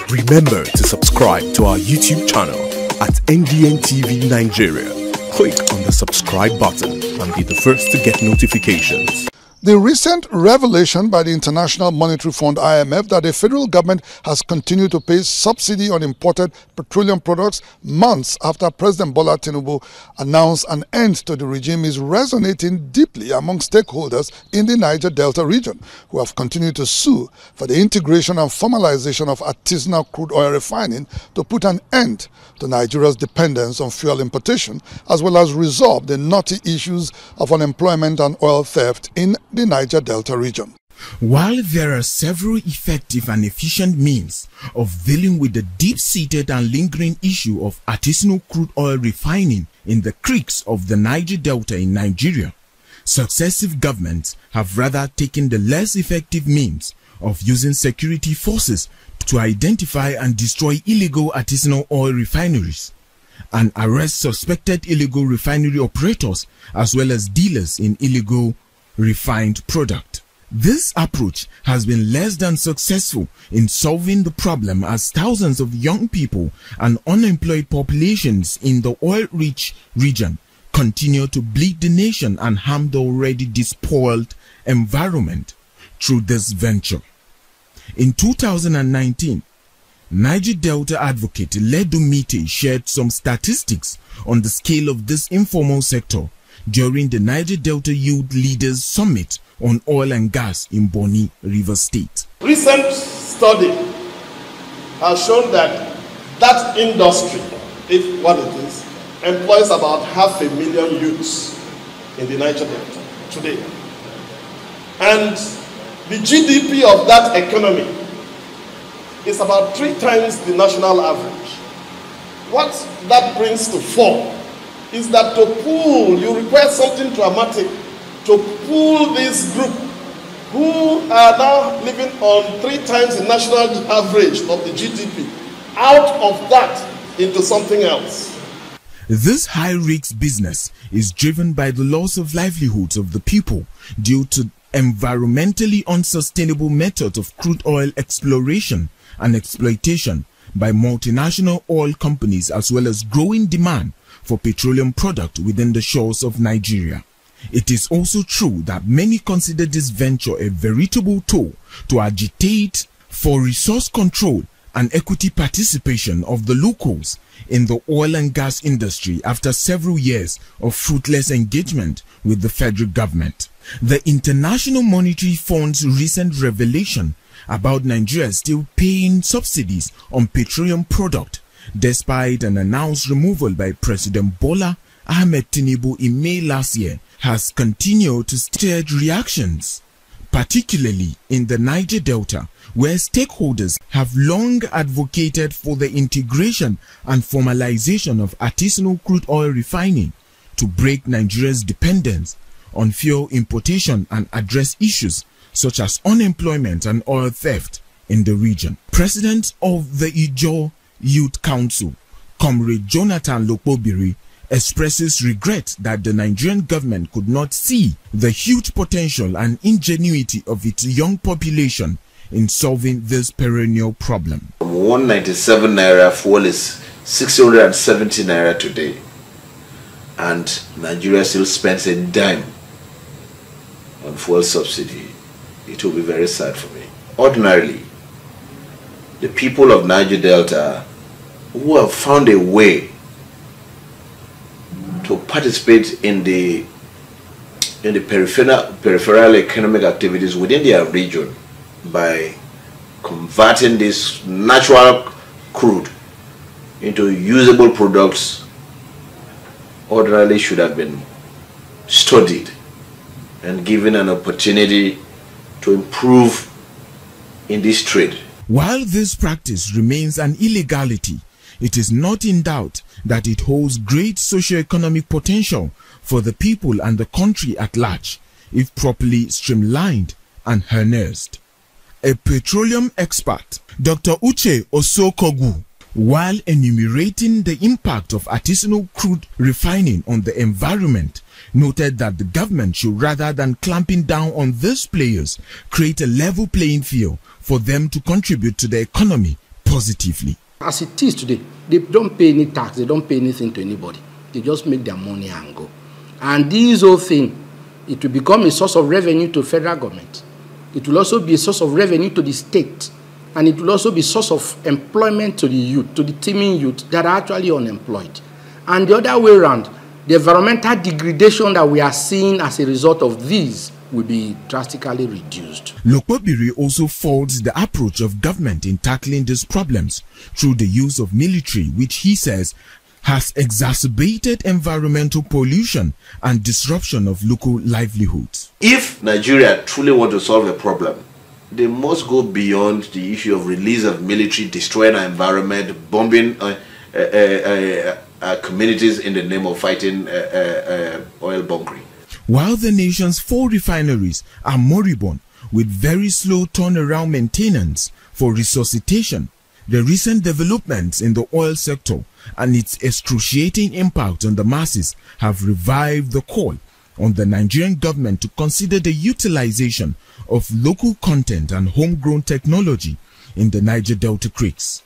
Remember to subscribe to our YouTube channel at NDN TV Nigeria. Click on the subscribe button and be the first to get notifications. The recent revelation by the International Monetary Fund (IMF) that the federal government has continued to pay subsidy on imported petroleum products months after President Bola Tinubu announced an end to the regime is resonating deeply among stakeholders in the Niger Delta region, who have continued to sue for the integration and formalization of artisanal crude oil refining to put an end to Nigeria's dependence on fuel importation, as well as resolve the knotty issues of unemployment and oil theft in the Niger Delta region. While there are several effective and efficient means of dealing with the deep-seated and lingering issue of artisanal crude oil refining in the creeks of the Niger Delta in Nigeria, successive governments have rather taken the less effective means of using security forces to identify and destroy illegal artisanal oil refineries and arrest suspected illegal refinery operators as well as dealers in illegal refined product. This approach has been less than successful in solving the problem, as thousands of young people and unemployed populations in the oil-rich region continue to bleed the nation and harm the already despoiled environment through this venture. In 2019, Niger Delta advocate Ledu Mite shared some statistics on the scale of this informal sector during the Niger Delta Youth Leaders Summit on Oil and Gas in Bonny, Rivers State. Recent study has shown that that industry, if what it is, employs about 500,000 youths in the Niger Delta today. And the GDP of that economy is about 3 times the national average. What that brings to fore is that to pull, you require something dramatic to pull this group who are now living on 3 times the national average of the GDP out of that into something else. This high-risk business is driven by the loss of livelihoods of the people due to environmentally unsustainable methods of crude oil exploration and exploitation by multinational oil companies, as well as growing demand for petroleum product within the shores of Nigeria. It is also true that many consider this venture a veritable tool to agitate for resource control and equity participation of the locals in the oil and gas industry after several years of fruitless engagement with the federal government. The International Monetary Fund's recent revelation about Nigeria still paying subsidies on petroleum product despite an announced removal by President Bola Ahmed Tinubu in May last year has continued to stir reactions, particularly in the Niger Delta, where stakeholders have long advocated for the integration and formalization of artisanal crude oil refining to break Nigeria's dependence on fuel importation and address issues such as unemployment and oil theft in the region. President of the Ijaw Youth Council, Comrade Jonathan Lokpobiri, expresses regret that the Nigerian government could not see the huge potential and ingenuity of its young population in solving this perennial problem. 197 naira fuel is 670 naira today, and Nigeria still spends a dime on fuel subsidy. It will be very sad for me. Ordinarily, the people of Niger Delta who have found a way to participate in the peripheral economic activities within their region by converting this natural crude into usable products ordinarily should have been studied and given an opportunity to improve in this trade. While this practice remains an illegality, it is not in doubt that it holds great socio-economic potential for the people and the country at large if properly streamlined and harnessed. A petroleum expert, Dr. Uche Osokogu, while enumerating the impact of artisanal crude refining on the environment, noted that the government should, rather than clamping down on these players, create a level playing field for them to contribute to the economy positively. As it is today, they don't pay any tax, they don't pay anything to anybody. They just make their money and go. And this whole thing, it will become a source of revenue to federal government. It will also be a source of revenue to the state. And it will also be a source of employment to the youth, to the teeming youth that are actually unemployed. And the other way around, the environmental degradation that we are seeing as a result of these will be drastically reduced. Lokpobiri also faults the approach of government in tackling these problems through the use of military, which he says has exacerbated environmental pollution and disruption of local livelihoods. If Nigeria truly want to solve a problem, they must go beyond the issue of release of military, destroying our environment, bombing communities in the name of fighting oil bunkering. While the nation's 4 refineries are moribund with very slow turnaround maintenance for resuscitation, the recent developments in the oil sector and its excruciating impact on the masses have revived the call on the Nigerian government to consider the utilization of local content and homegrown technology in the Niger Delta creeks.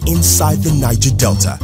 Inside the Niger Delta,